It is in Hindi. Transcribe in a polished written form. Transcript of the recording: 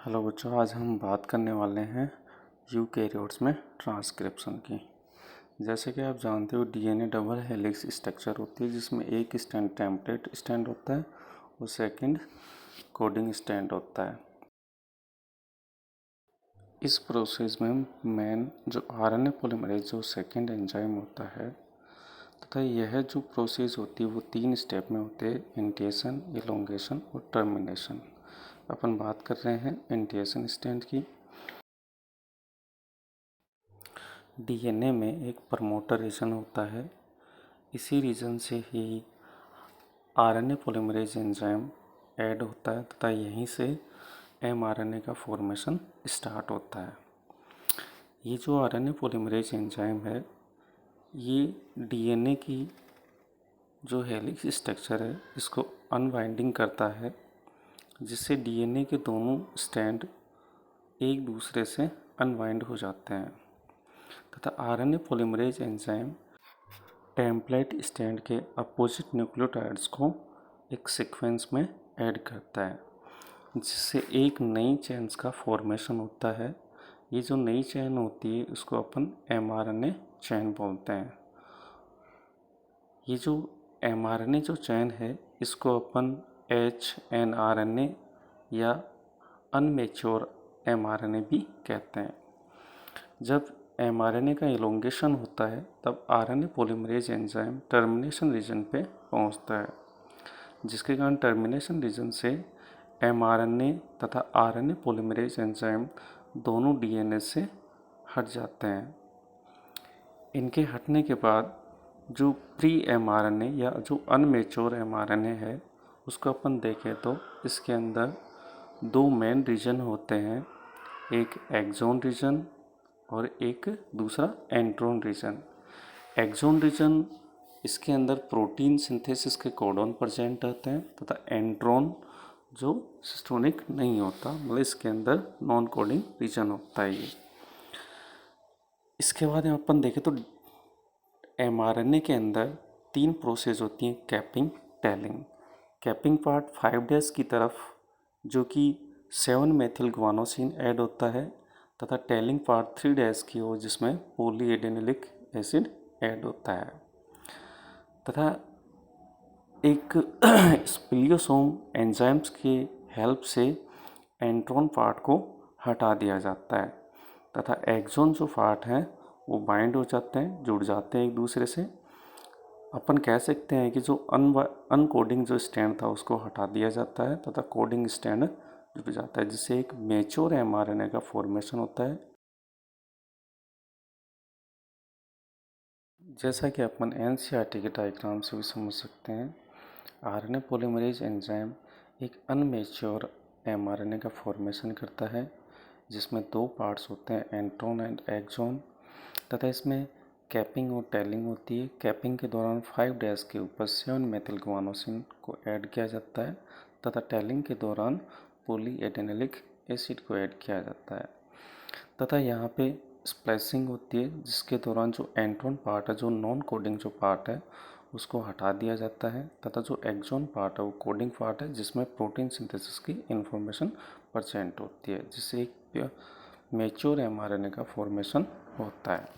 हेलो बच्चों, आज हम बात करने वाले हैं यूकैरियोट्स में ट्रांसक्रिप्शन की। जैसे कि आप जानते हो, डीएनए डबल हेलिक्स स्ट्रक्चर होती है जिसमें एक स्टैंड टेम्पलेट स्टैंड होता है और सेकंड कोडिंग स्टैंड होता है। इस प्रोसेस में मेन जो आरएनए पॉलीमरेज जो सेकंड एंजाइम होता है तथा यह जो प्रोसेस होती है वो 3 स्टेप में होते हैं: इनिशिएशन, इलोंगेशन और टर्मिनेशन। अपन बात कर रहे हैं इनिशिएशन स्टेज की। डीएनए में एक प्रमोटर रीजन होता है, इसी रीजन से ही आरएनए पॉलीमरेज एंजाइम ऐड होता है तथा यहीं से एमआरएनए का फॉर्मेशन स्टार्ट होता है। ये जो आरएनए पॉलीमरेज एंजाइम है ये डीएनए की जो हेलिक्स स्ट्रक्चर है इसको अनवाइंडिंग करता है, जिससे डीएनए के दोनों स्ट्रैंड एक दूसरे से अनवाइंड हो जाते हैं तथा RNA polymerase enzyme template stand के अपोजिट न्यूक्लियोटाइड्स को एक सीक्वेंस में ऐड करता है, जिससे एक नई चेन्स का फॉर्मेशन होता है। ये जो नई चेन होती है उसको अपन एमआरएनए चेन बोलते हैं। ये जो एमआरएनए जो चेन है इसको अपन एचएनआरएनए या अनमेच्योर एमआरएनए भी कहते हैं। जब एमआरएनए का इलोंगेशन होता है तब RNA polymerase enzyme termination region पे पहुंचता है, जिसके कारण टर्मिनेशन रीजन से एमआरएनए तथा आरएनए पॉलीमरेज एंजाइम दोनों डीएनए से हट जाते हैं। इनके हटने के बाद जो प्री एमआरएनए या जो अनमेच्योर एमआरएनए है उसको अपन देखें तो इसके अंदर 2 मेन रीजन होते हैं, एक एक्सॉन रीजन और एक दूसरा एंट्रोन रीजन। एक्सॉन रीजन इसके अंदर प्रोटीन सिंथेसिस के कोडॉन प्रेजेंट रहते हैं तथा एंट्रोन जो सिस्टोनिक नहीं होता, मतलब इसके अंदर नॉन कोडिंग रीजन होता है। ये इसके बाद अपन देखें तो एमआरएनए के अंदर 3 प्रोसेस होती हैं: capping, telling. Capping part 5 days की तरफ जो कि 7 मेथिल ग्वानोसिन ऐड होता है तथा टेलिंग पार्ट 3 डेज की ओर जिसमें पॉलीएडेनिलिक एसिड ऐड होता है तथा एक स्प्लियोसोम एंजाइम्स की हेल्प से एंट्रोन पार्ट को हटा दिया जाता है तथा एक्सॉन जो पार्ट हैं वो बाइंड हो जाते हैं, जुड़ जाते हैं एक दूसरे से। अपन कह सकते हैं कि जो अनकोडिंग जो स्टैंड था उसको हटा दिया जाता है तथा कोडिंग स्टैंड जुड़ जाता है, जिससे एक मैच्योर एमआरएनए का फॉर्मेशन होता है। जैसा कि अपन एनसीईआरटी के डायग्राम से भी समझ सकते हैं, आरएनए पॉलीमरेज एंजाइम एक अनमेच्योर एमआरएनए का फॉर्मेशन करता है जिसमें 2 पार्ट्स होते हैं, एंट्रोन एंड एक्सॉन, तथा इसमें कैपिंग और टेलिंग होती है। कैपिंग के दौरान 5 डेज के ऊपर 7 मेथिल ग्वानोसिन को ऐड किया जाता है तथा टेलिंग के दौरान पॉलीएडेनिलिक एसिड को ऐड किया जाता है तथा यहाँ पे स्प्लाइसिंग होती है, जिसके दौरान जो एंट्रोन पार्ट है, जो नॉन कोडिंग जो पार्ट है उसको हटा दिया जाता है तथा जो एक्सॉन पार्ट है वो कोडिंग पार्ट है जिसमें प्रोटीन सिंथेसिस की इंफॉर्मेशन प्रेजेंट होती है, जिससे एक मैच्योर एमआरएनए का फॉर्मेशन होता है।